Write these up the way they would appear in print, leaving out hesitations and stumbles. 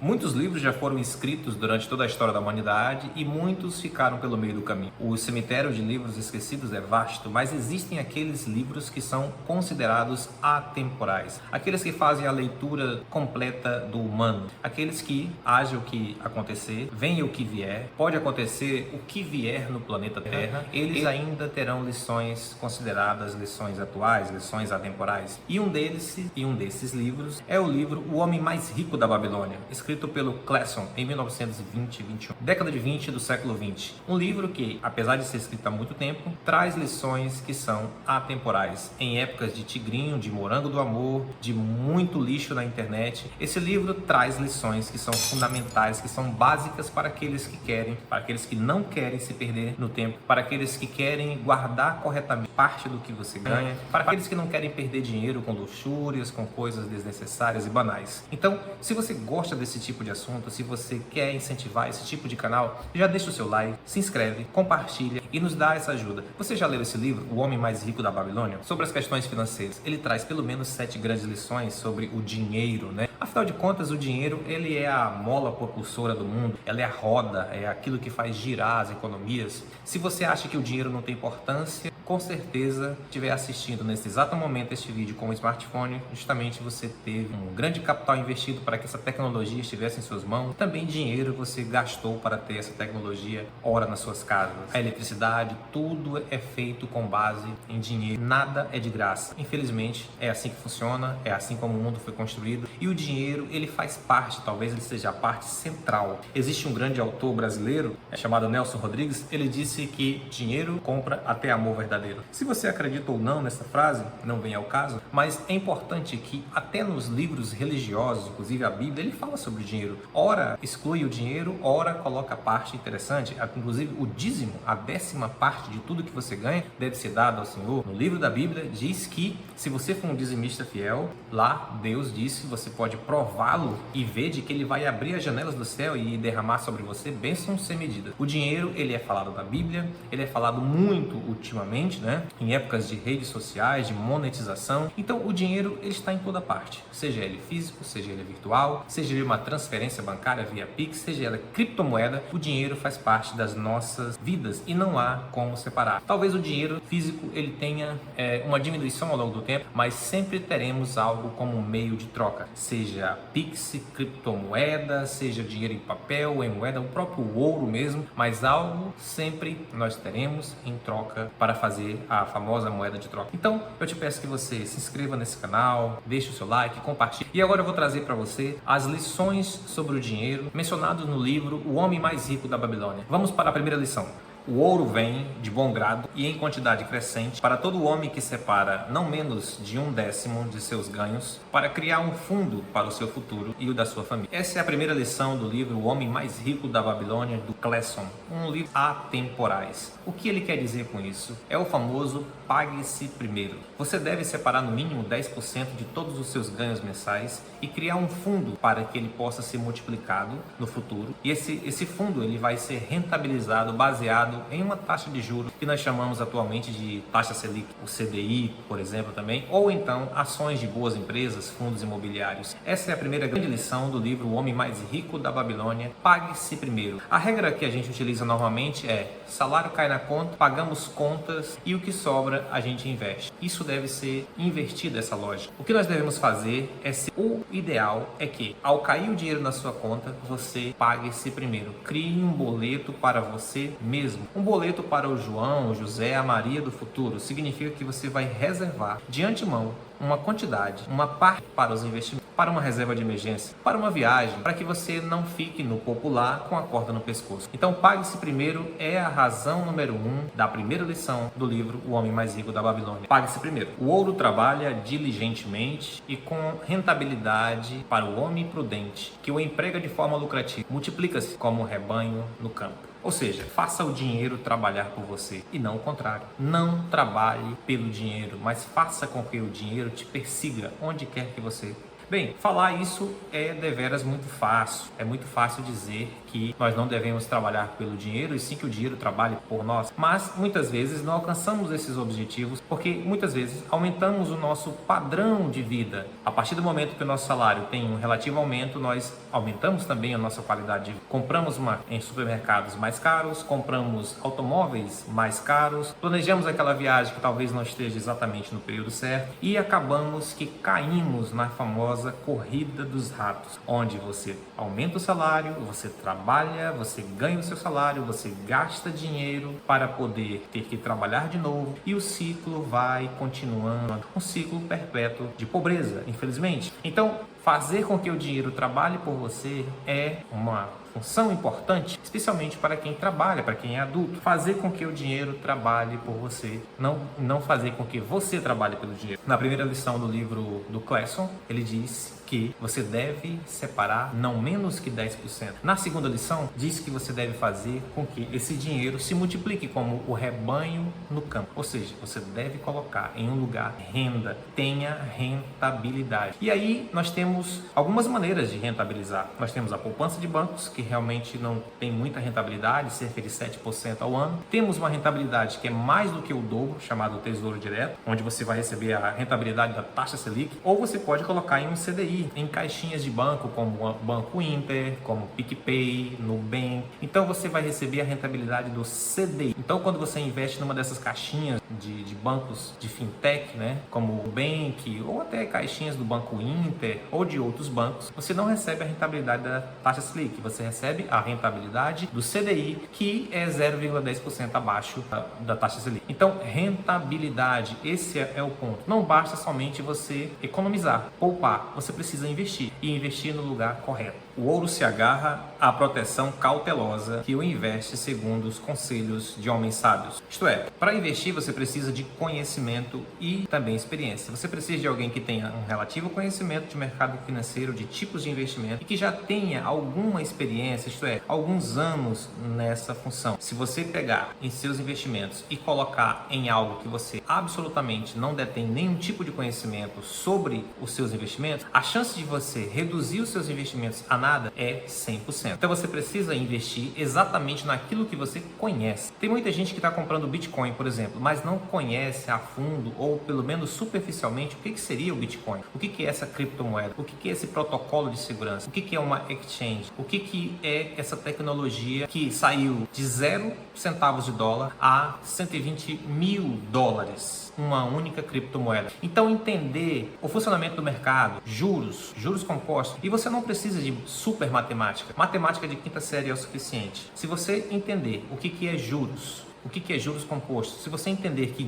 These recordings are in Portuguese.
Muitos livros já foram escritos durante toda a história da humanidade e muitos ficaram pelo meio do caminho. O cemitério de livros esquecidos é vasto, mas existem aqueles livros que são considerados atemporais. Aqueles que fazem a leitura completa do humano. Aqueles que, haja o que acontecer, venha o que vier, pode acontecer o que vier no planeta Terra, eles ainda terão lições consideradas lições atuais, lições atemporais. E um desses livros é o livro O Homem Mais Rico da Babilônia, escrito pelo Cleson em 1920-21, década de 20 do século 20. Um livro que, apesar de ser escrito há muito tempo, traz lições que são atemporais. Em épocas de tigrinho, de morango do amor, de muito lixo na internet, esse livro traz lições que são fundamentais, que são básicas para aqueles que querem, para aqueles que não querem se perder no tempo, para aqueles que querem guardar corretamente parte do que você ganha, para aqueles que não querem perder dinheiro com luxúrias, com coisas desnecessárias e banais. Então, se você gosta desse tipo de assunto, se você quer incentivar esse tipo de canal, já deixa o seu like, se inscreve, compartilha e nos dá essa ajuda. Você já leu esse livro, O Homem Mais Rico da Babilônia? Sobre as questões financeiras. Ele traz pelo menos 7 grandes lições sobre o dinheiro, né? Afinal de contas, o dinheiro, ele é a mola propulsora do mundo, ela é a roda, é aquilo que faz girar as economias. Se você acha que o dinheiro não tem importância, com certeza, estiver assistindo nesse exato momento este vídeo com o smartphone, justamente você teve um grande capital investido para que essa tecnologia estivesse em suas mãos. Também dinheiro você gastou para ter essa tecnologia ora nas suas casas. A eletricidade, tudo é feito com base em dinheiro. Nada é de graça. Infelizmente, é assim que funciona, é assim como o mundo foi construído. E o dinheiro, ele faz parte, talvez ele seja a parte central. Existe um grande autor brasileiro, chamado Nelson Rodrigues, ele disse que dinheiro compra até amor verdadeiro. Se você acredita ou não nessa frase, não vem ao caso, mas é importante que até nos livros religiosos, inclusive a Bíblia, ele fala sobre o dinheiro. Ora exclui o dinheiro, ora coloca a parte interessante. Inclusive o dízimo, a 10ª parte de tudo que você ganha, deve ser dado ao Senhor. No livro da Bíblia diz que se você for um dizimista fiel, lá Deus disse que você pode prová-lo e ver de que ele vai abrir as janelas do céu e derramar sobre você bênçãos sem medida. O dinheiro, ele é falado na Bíblia, ele é falado muito ultimamente, né? Em épocas de redes sociais, de monetização. Então o dinheiro, ele está em toda parte, seja ele físico, seja ele virtual, seja ele uma transferência bancária via Pix, seja ela criptomoeda, o dinheiro faz parte das nossas vidas e não há como separar. Talvez o dinheiro físico ele tenha uma diminuição ao longo do tempo, mas sempre teremos algo como meio de troca, seja Pix, criptomoeda, seja dinheiro em papel, em moeda, o próprio ouro mesmo, mas algo sempre nós teremos em troca para fazer a famosa moeda de troca. Então eu te peço que você se inscreva nesse canal, deixe o seu like, compartilhe. E agora eu vou trazer para você as lições sobre o dinheiro mencionadas no livro O Homem Mais Rico da Babilônia. Vamos para a primeira lição. O ouro vem de bom grado e em quantidade crescente para todo homem que separa não menos de 1/10 de seus ganhos para criar um fundo para o seu futuro e o da sua família. Essa é a primeira lição do livro O Homem Mais Rico da Babilônia, do Cleson, um livro atemporais. O que ele quer dizer com isso? É o famoso pague-se primeiro. Você deve separar no mínimo 10% de todos os seus ganhos mensais e criar um fundo para que ele possa ser multiplicado no futuro. E esse fundo ele vai ser rentabilizado baseado em uma taxa de juros que nós chamamos atualmente de taxa Selic, o CDI, por exemplo, também, ou então ações de boas empresas, fundos imobiliários. Essa é a primeira grande lição do livro O Homem Mais Rico da Babilônia, pague-se primeiro. A regra que a gente utiliza normalmente é salário cai na conta, pagamos contas e o que sobra a gente investe. Isso deve ser invertido, essa lógica. O que nós devemos fazer o ideal é que ao cair o dinheiro na sua conta, você pague-se primeiro. Crie um boleto para você mesmo. Um boleto para o João, o José, a Maria do futuro. Significa que você vai reservar de antemão uma quantidade, uma parte para os investimentos, para uma reserva de emergência, para uma viagem, para que você não fique no popular com a corda no pescoço. Então, pague-se primeiro é a razão número 1 da primeira lição do livro O Homem Mais Rico da Babilônia. Pague-se primeiro. O ouro trabalha diligentemente e com rentabilidade para o homem prudente, que o emprega de forma lucrativa. Multiplica-se como um rebanho no campo. Ou seja, faça o dinheiro trabalhar por você e não o contrário. Não trabalhe pelo dinheiro, mas faça com que o dinheiro te persiga onde quer que você Bem, falar isso é deveras muito fácil. É muito fácil dizer que nós não devemos trabalhar pelo dinheiro e sim que o dinheiro trabalhe por nós. Mas muitas vezes não alcançamos esses objetivos porque muitas vezes aumentamos o nosso padrão de vida. A partir do momento que o nosso salário tem um relativo aumento, nós aumentamos também a nossa qualidade de vida. Compramos em supermercados mais caros, compramos automóveis mais caros, planejamos aquela viagem que talvez não esteja exatamente no período certo e acabamos que caímos na famosa corrida dos ratos, onde você aumenta o salário, você trabalha, você ganha o seu salário, você gasta dinheiro para poder ter que trabalhar de novo e o ciclo vai continuando, um ciclo perpétuo de pobreza, infelizmente. Então, fazer com que o dinheiro trabalhe por você é uma função importante, especialmente para quem trabalha, para quem é adulto. Fazer com que o dinheiro trabalhe por você, não fazer com que você trabalhe pelo dinheiro. Na primeira lição do livro do Classon, ele diz que você deve separar não menos que 10%. Na segunda lição, diz que você deve fazer com que esse dinheiro se multiplique como o rebanho no campo. Ou seja, você deve colocar em um lugar renda, tenha rentabilidade. E aí nós temos algumas maneiras de rentabilizar. Nós temos a poupança de bancos, que realmente não tem muita rentabilidade, cerca de 7% ao ano. Temos uma rentabilidade que é mais do que o dobro, chamado Tesouro Direto, onde você vai receber a rentabilidade da taxa Selic, ou você pode colocar em um CDI, em caixinhas de banco, como o Banco Inter, como PicPay, Nubank. Então você vai receber a rentabilidade do CDI. Então quando você investe numa dessas caixinhas de bancos de fintech, né, como o Nubank, ou até caixinhas do Banco Inter, ou de outros bancos, você não recebe a rentabilidade da taxa Selic, você recebe a rentabilidade do CDI, que é 0,10% abaixo da taxa Selic. Então, rentabilidade, esse é o ponto. Não basta somente você economizar, poupar, você precisa investir e investir no lugar correto. O ouro se agarra à proteção cautelosa que o investe segundo os conselhos de homens sábios. Isto é, para investir você precisa de conhecimento e também experiência. Você precisa de alguém que tenha um relativo conhecimento de mercado financeiro, de tipos de investimento e que já tenha alguma experiência, isto é, alguns anos nessa função. Se você pegar em seus investimentos e colocar em algo que você absolutamente não detém nenhum tipo de conhecimento sobre os seus investimentos, a chance de você reduzir os seus investimentos a nada é 100%. Então você precisa investir exatamente naquilo que você conhece. Tem muita gente que está comprando Bitcoin, por exemplo, mas não conhece a fundo ou pelo menos superficialmente o que seria o Bitcoin, o que é essa criptomoeda, o que é esse protocolo de segurança, o que é uma exchange, o que é essa tecnologia que saiu de 0 centavos de dólar a 120 mil dólares, uma única criptomoeda. Então entender o funcionamento do mercado, juros compostos, e você não precisa de super matemática de quinta série é o suficiente. Se você entender o que é juros, o que é juros compostos? Se você entender que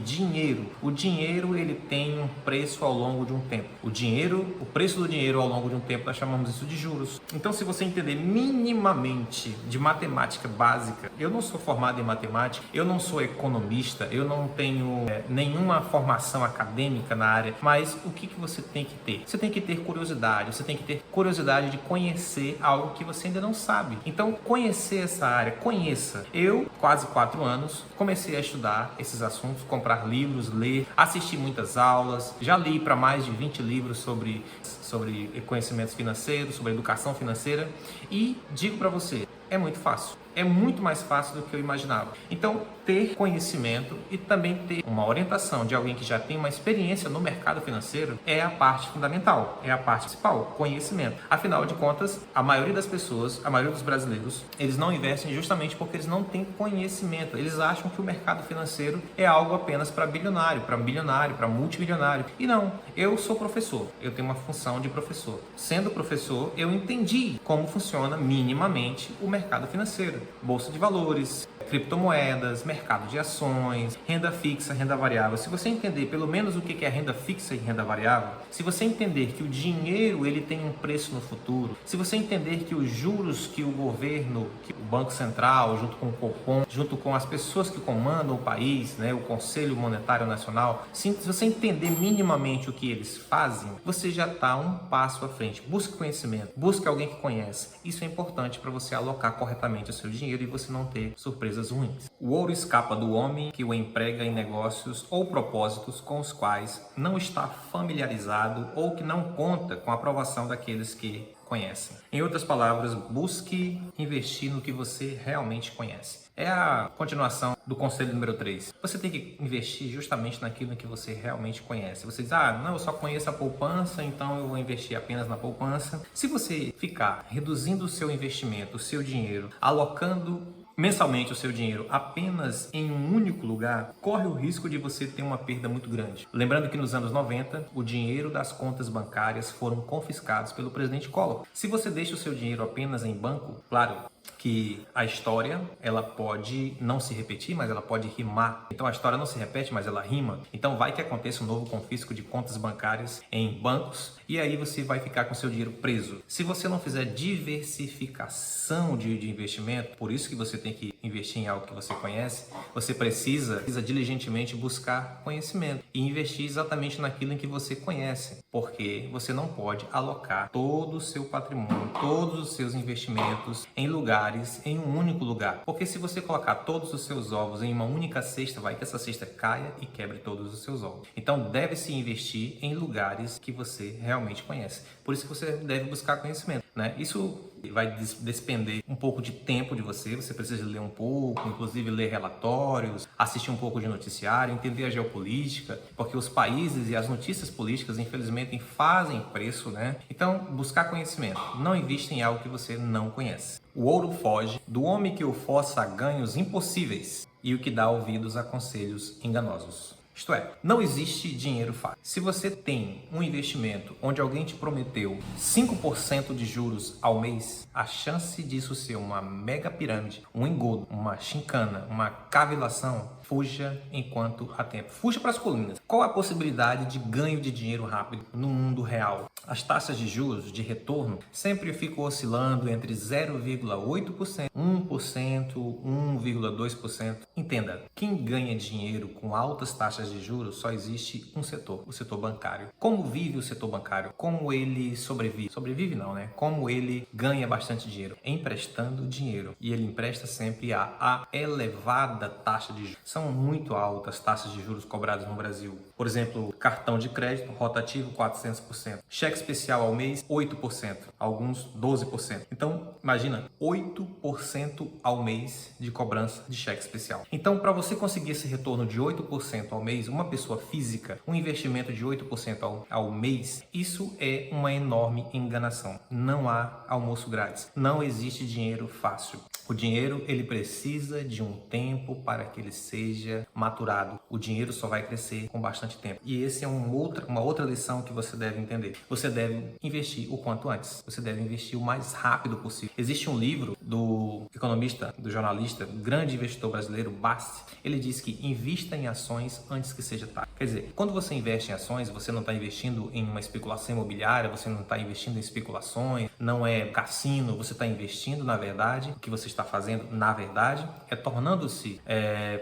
o dinheiro ele tem um preço ao longo de um tempo. O preço do dinheiro ao longo de um tempo, nós chamamos isso de juros. Então, se você entender minimamente de matemática básica, eu não sou formado em matemática, eu não sou economista, eu não tenho nenhuma formação acadêmica na área, mas o que você tem que ter? Você tem que ter curiosidade, você tem que ter curiosidade de conhecer algo que você ainda não sabe. Então, conhecer essa área, conheça. Eu, quase 4 anos, comecei a estudar esses assuntos, comprar livros, ler, assistir muitas aulas, já li para mais de 20 livros sobre conhecimentos financeiros, sobre educação financeira e digo para você, é muito fácil. É muito mais fácil do que eu imaginava. Então, ter conhecimento e também ter uma orientação de alguém que já tem uma experiência no mercado financeiro é a parte fundamental, é a parte principal, conhecimento. Afinal de contas, a maioria das pessoas, a maioria dos brasileiros, eles não investem justamente porque eles não têm conhecimento. Eles acham que o mercado financeiro é algo apenas para bilionário, para multimilionário. E não, eu sou professor, eu tenho uma função de professor. Sendo professor, eu entendi como funciona minimamente o mercado financeiro. Bolsa de valores, criptomoedas, mercado de ações, renda fixa, renda variável. Se você entender pelo menos o que é renda fixa e renda variável, se você entender que o dinheiro ele tem um preço no futuro, se você entender que os juros que o governo, que o Banco Central, junto com o Copom, junto com as pessoas que comandam o país, né, o Conselho Monetário Nacional, se você entender minimamente o que eles fazem, você já está um passo à frente. Busque conhecimento, busque alguém que conhece. Isso é importante para você alocar direcionar corretamente o seu dinheiro e você não ter surpresas ruins. O ouro escapa do homem que o emprega em negócios ou propósitos com os quais não está familiarizado ou que não conta com a aprovação daqueles que conhecem. Em outras palavras, busque investir no que você realmente conhece. É a continuação do conselho número 3. Você tem que investir justamente naquilo que você realmente conhece. Você diz, não, eu só conheço a poupança, então eu vou investir apenas na poupança. Se você ficar reduzindo o seu investimento, o seu dinheiro, alocando mensalmente o seu dinheiro apenas em um único lugar, corre o risco de você ter uma perda muito grande. Lembrando que nos anos 90, o dinheiro das contas bancárias foram confiscados pelo presidente Collor. Se você deixa o seu dinheiro apenas em banco, claro que a história ela pode não se repetir, mas ela pode rimar. Então a história não se repete, mas ela rima. Então vai que aconteça um novo confisco de contas bancárias em bancos e aí você vai ficar com seu dinheiro preso. Se você não fizer diversificação de investimento, por isso que você tem que investir em algo que você conhece, você precisa diligentemente buscar conhecimento e investir exatamente naquilo em que você conhece, porque você não pode alocar todo o seu patrimônio, todos os seus investimentos em lugares, em um único lugar. Porque se você colocar todos os seus ovos em uma única cesta, vai que essa cesta caia e quebre todos os seus ovos. Então deve-se investir em lugares que você realmente conhece. Por isso que você deve buscar conhecimento, né? Isso vai despender um pouco de tempo de você, você precisa ler um pouco, inclusive ler relatórios, assistir um pouco de noticiário, entender a geopolítica, porque os países e as notícias políticas, infelizmente, fazem preço, né? Então, buscar conhecimento. Não invista em algo que você não conhece. O ouro foge do homem que o força a ganhos impossíveis e o que dá ouvidos a conselhos enganosos. Isto é, não existe dinheiro fácil. Se você tem um investimento onde alguém te prometeu 5% de juros ao mês, a chance disso ser uma mega pirâmide, um engodo, uma chincana, uma cavilação, fuja enquanto há tempo. Fuja para as colinas. Qual a possibilidade de ganho de dinheiro rápido no mundo real? As taxas de juros de retorno sempre ficam oscilando entre 0,8%, 1%, 1,2%. Entenda, quem ganha dinheiro com altas taxas de juros só existe um setor, o setor bancário. Como vive o setor bancário? Como ele sobrevive? Sobrevive não, né? Como ele ganha bastante dinheiro? Emprestando dinheiro. E ele empresta sempre a elevada taxa de juros. São muito altas taxas de juros cobradas no Brasil. Por exemplo, cartão de crédito rotativo 400%. Cheque especial ao mês 8%. Alguns 12%. Então, imagina, 8% ao mês de cobrança de cheque especial. Então, para você conseguir esse retorno de 8% ao mês, uma pessoa física, um investimento de 8% ao mês, isso é uma enorme enganação. Não há almoço grátis. Não existe dinheiro fácil. O dinheiro, ele precisa de um tempo para que ele seja maturado. O dinheiro só vai crescer com bastante tempo. E esse é uma outra lição que você deve entender. Você deve investir o quanto antes. Você deve investir o mais rápido possível. Existe um livro do economista, do jornalista, grande investidor brasileiro, Basti. Ele diz que invista em ações antes que seja tarde. Quer dizer, quando você investe em ações, você não está investindo em uma especulação imobiliária, você não está investindo em especulações, não é cassino, você está investindo, na verdade, o que você está fazendo, na verdade, é tornando-se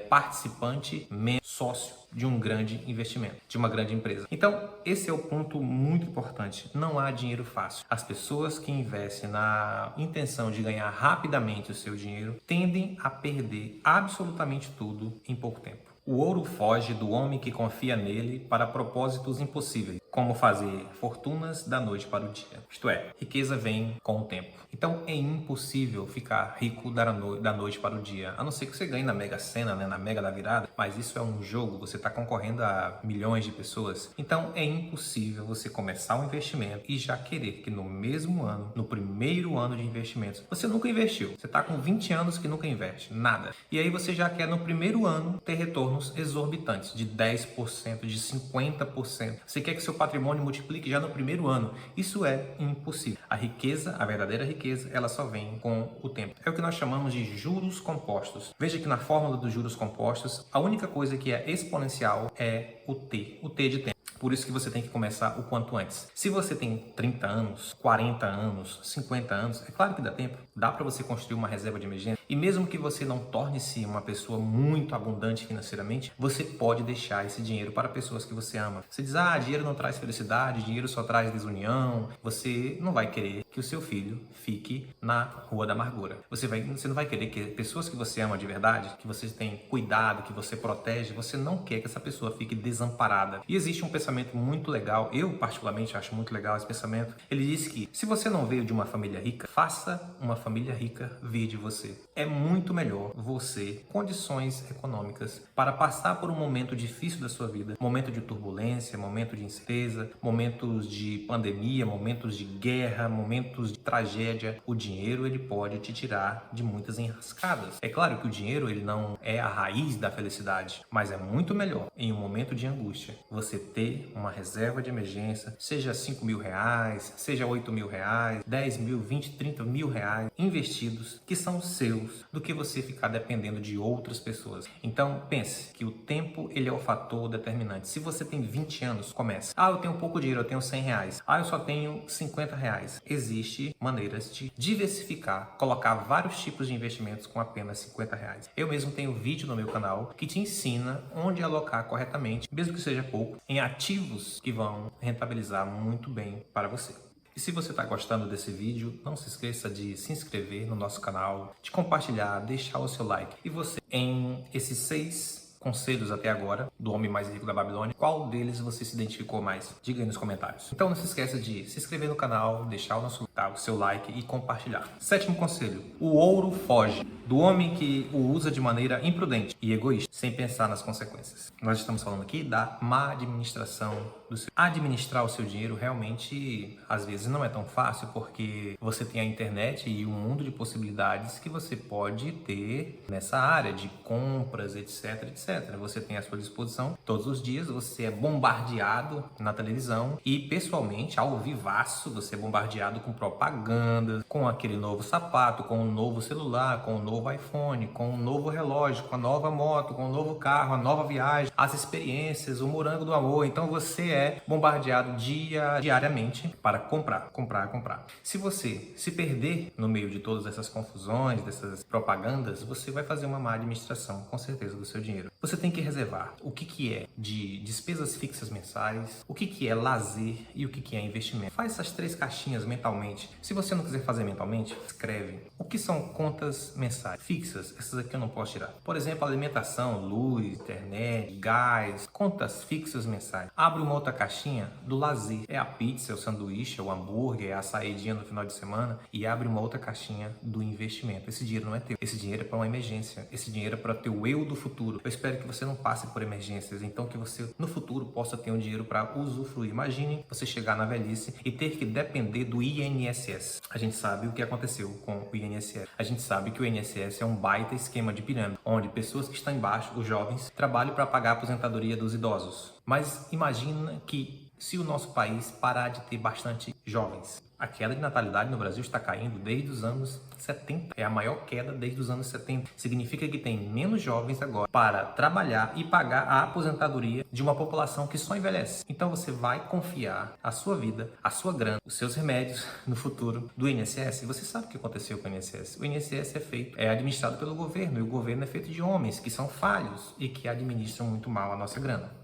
participante, sócio de um grande investimento, de uma grande empresa. Então, esse é o ponto muito importante. Não há dinheiro fácil. As pessoas que investem na intenção de ganhar rapidamente o seu dinheiro tendem a perder absolutamente tudo em pouco tempo. O ouro foge do homem que confia nele para propósitos impossíveis, como fazer fortunas da noite para o dia. Isto é, riqueza vem com o tempo. Então é impossível ficar rico da noite para o dia, a não ser que você ganhe na Mega Sena, né, na Mega da Virada, mas isso é um jogo, você está concorrendo a milhões de pessoas. Então é impossível você começar um investimento e já querer que no mesmo ano, no primeiro ano de investimentos, você nunca investiu. Você está com 20 anos que nunca investe, nada. E aí você já quer no primeiro ano ter retornos exorbitantes de 10%, de 50%. Você quer que seu patrimônio multiplique já no primeiro ano. Isso é impossível. A riqueza, a verdadeira riqueza, ela só vem com o tempo. É o que nós chamamos de juros compostos. Veja que na fórmula dos juros compostos, a única coisa que é exponencial é O T de tempo. Por isso que você tem que começar o quanto antes. Se você tem 30 anos, 40 anos, 50 anos, é claro que dá tempo. Dá para você construir uma reserva de emergência. E mesmo que você não torne-se uma pessoa muito abundante financeiramente, você pode deixar esse dinheiro para pessoas que você ama. Você diz, dinheiro não traz felicidade, dinheiro só traz desunião. Você não vai querer que o seu filho fique na rua da amargura. Você não vai querer que pessoas que você ama de verdade, que você tem cuidado, que você protege, você não quer que essa pessoa fique desamparada. E existe um pensamento muito legal, eu particularmente acho muito legal esse pensamento. Ele diz que se você não veio de uma família rica, faça uma família rica vir de você. É muito melhor você, condições econômicas, para passar por um momento difícil da sua vida, momento de turbulência, momento de incerteza, momentos de pandemia, momentos de guerra, momentos de tragédia. O dinheiro, ele pode te tirar de muitas enrascadas. É claro que o dinheiro, ele não é a raiz da felicidade, mas é muito melhor em um momento de angústia você ter uma reserva de emergência, seja 5 mil reais, seja 8 mil reais, 10 mil, 20, 30 mil reais investidos, que são seus, do que você ficar dependendo de outras pessoas. Então pense que o tempo, ele é o fator determinante. Se você tem 20 anos, comece. Eu tenho pouco dinheiro, eu tenho 100 reais. Eu só tenho 50 reais. Existem maneiras de diversificar, colocar vários tipos de investimentos com apenas 50 reais. Eu mesmo tenho vídeo no meu canal que te ensina onde alocar corretamente, mesmo que seja pouco, em ativos que vão rentabilizar muito bem para você. E se você está gostando desse vídeo, não se esqueça de se inscrever no nosso canal, de compartilhar, deixar o seu like. E você, em esses 6 conselhos até agora do homem mais rico da Babilônia, qual deles você se identificou mais? Diga aí nos comentários. Então não se esqueça de se inscrever no canal, deixar o seu like e compartilhar. 7º conselho: o ouro foge do homem que o usa de maneira imprudente e egoísta, sem pensar nas consequências. Nós estamos falando aqui da má administração do seu. Administrar o seu dinheiro realmente, às vezes, não é tão fácil, porque você tem a internet e um mundo de possibilidades que você pode ter nessa área de compras, etc, etc. Você tem à sua disposição todos os dias, você é bombardeado na televisão e, pessoalmente, ao vivaço, você é bombardeado com propaganda, com aquele novo sapato, com um novo celular, com um novo iPhone, com um novo relógio, com a nova moto, com um novo carro, a nova viagem, as experiências, o morango do amor. Então você é bombardeado diariamente para comprar. Se você se perder no meio de todas essas confusões, dessas propagandas, você vai fazer uma má administração, com certeza, do seu dinheiro. Você tem que reservar o que é de despesas fixas mensais, o que é lazer e o que é investimento. Faz essas 3 caixinhas mentalmente. Se você não quiser fazer mentalmente, escreve. O que são contas mensais fixas? Essas aqui eu não posso tirar. Por exemplo, alimentação, luz, internet, gás, contas fixas mensais. Abre uma outra caixinha do lazer. É a pizza, é o sanduíche, é o hambúrguer, é a saidinha no final de semana. E abre uma outra caixinha do investimento. Esse dinheiro não é teu. Esse dinheiro é para uma emergência. Esse dinheiro é para teu eu do futuro. Eu espero que você não passe por emergências, então que você no futuro possa ter um dinheiro para usufruir. Imagine você chegar na velhice e ter que depender do INSS. A gente sabe o que aconteceu com o INSS. A gente sabe que o INSS é um baita esquema de pirâmide, onde pessoas que estão embaixo, os jovens, trabalham para pagar a aposentadoria dos idosos. Mas imagina que se o nosso país parar de ter bastante jovens, a queda de natalidade no Brasil está caindo desde os anos 70. É a maior queda desde os anos 70. Significa que tem menos jovens agora para trabalhar e pagar a aposentadoria de uma população que só envelhece. Então você vai confiar a sua vida, a sua grana, os seus remédios no futuro do INSS. Você sabe o que aconteceu com o INSS. O INSS é administrado pelo governo, e o governo é feito de homens que são falhos e que administram muito mal a nossa grana.